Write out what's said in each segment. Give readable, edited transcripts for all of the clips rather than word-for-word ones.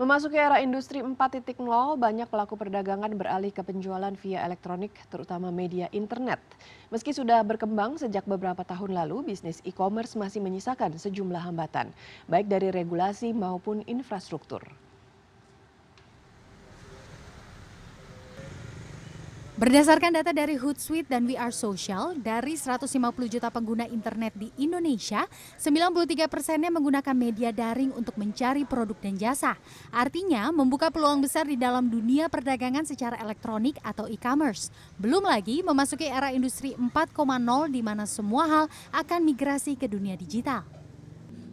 Memasuki era industri 4.0, banyak pelaku perdagangan beralih ke penjualan via elektronik, terutama media internet. Meski sudah berkembang sejak beberapa tahun lalu, bisnis e-commerce masih menyisakan sejumlah hambatan, baik dari regulasi maupun infrastruktur. Berdasarkan data dari Hootsuite dan We Are Social, dari 150 juta pengguna internet di Indonesia, 93%-nya menggunakan media daring untuk mencari produk dan jasa. Artinya, membuka peluang besar di dalam dunia perdagangan secara elektronik atau e-commerce. Belum lagi memasuki era industri 4.0 di mana semua hal akan migrasi ke dunia digital.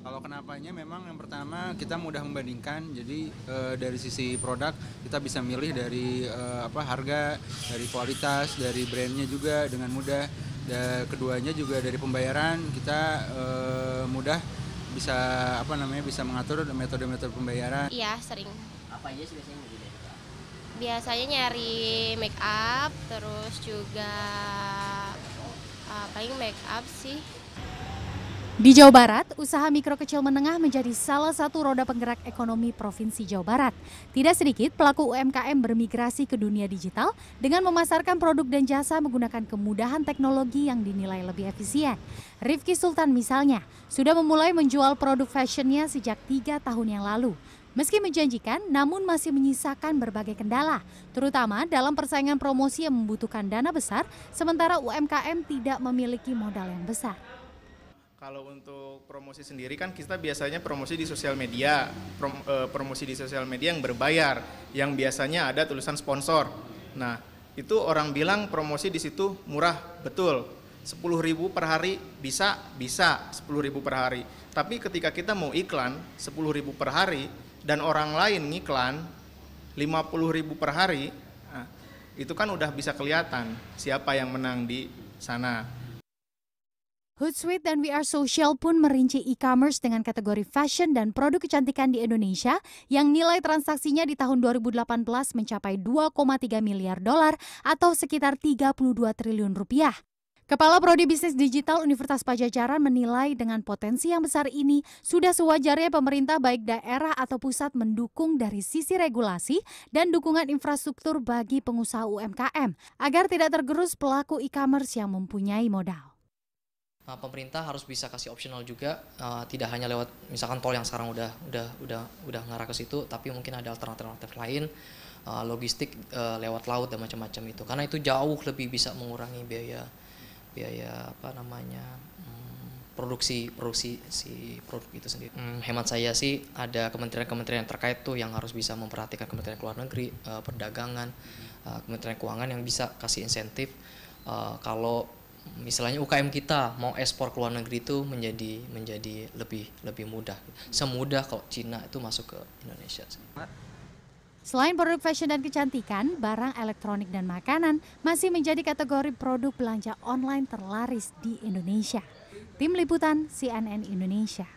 Kalau kenapanya memang yang pertama kita mudah membandingkan, jadi dari sisi produk kita bisa milih dari harga, dari kualitas, dari brandnya juga dengan mudah. Dan keduanya juga dari pembayaran kita mudah bisa bisa mengatur metode-metode pembayaran. Iya, sering. Apa aja sih biasanya yang dilihat? Biasanya nyari make up, terus juga paling make up sih. Di Jawa Barat, usaha mikro kecil menengah menjadi salah satu roda penggerak ekonomi Provinsi Jawa Barat. Tidak sedikit pelaku UMKM bermigrasi ke dunia digital dengan memasarkan produk dan jasa menggunakan kemudahan teknologi yang dinilai lebih efisien. Rifki Sultan misalnya, sudah memulai menjual produk fashionnya sejak 3 tahun yang lalu. Meski menjanjikan, namun masih menyisakan berbagai kendala, terutama dalam persaingan promosi yang membutuhkan dana besar, sementara UMKM tidak memiliki modal yang besar. Kalau untuk promosi sendiri kan kita biasanya promosi di sosial media, promosi di sosial media yang berbayar, yang biasanya ada tulisan sponsor. Nah, itu orang bilang promosi di situ murah, betul. 10.000 per hari bisa 10.000 per hari. Tapi ketika kita mau iklan 10.000 per hari dan orang lain ngiklan 50.000 per hari, nah, itu kan udah bisa kelihatan siapa yang menang di sana. Hootsuite dan We Are Social pun merinci e-commerce dengan kategori fashion dan produk kecantikan di Indonesia yang nilai transaksinya di tahun 2018 mencapai 2,3 miliar dolar atau sekitar 32 triliun rupiah. Kepala Prodi Bisnis Digital Universitas Padjadjaran menilai dengan potensi yang besar ini sudah sewajarnya pemerintah baik daerah atau pusat mendukung dari sisi regulasi dan dukungan infrastruktur bagi pengusaha UMKM agar tidak tergerus pelaku e-commerce yang mempunyai modal. Pemerintah harus bisa kasih opsional juga, tidak hanya lewat misalkan tol yang sekarang udah ngarah ke situ, tapi mungkin ada alternatif lain, logistik lewat laut dan macam-macam itu. Karena itu jauh lebih bisa mengurangi biaya produksi si produk itu sendiri. Hemat saya sih ada kementerian-kementerian terkait tuh yang harus bisa memperhatikan, Kementerian Luar Negeri, Perdagangan, Kementerian Keuangan yang bisa kasih insentif kalau misalnya UKM kita mau ekspor ke luar negeri itu menjadi lebih mudah. Semudah kalau Cina itu masuk ke Indonesia. Selain produk fashion dan kecantikan, barang elektronik dan makanan masih menjadi kategori produk belanja online terlaris di Indonesia. Tim Liputan CNN Indonesia.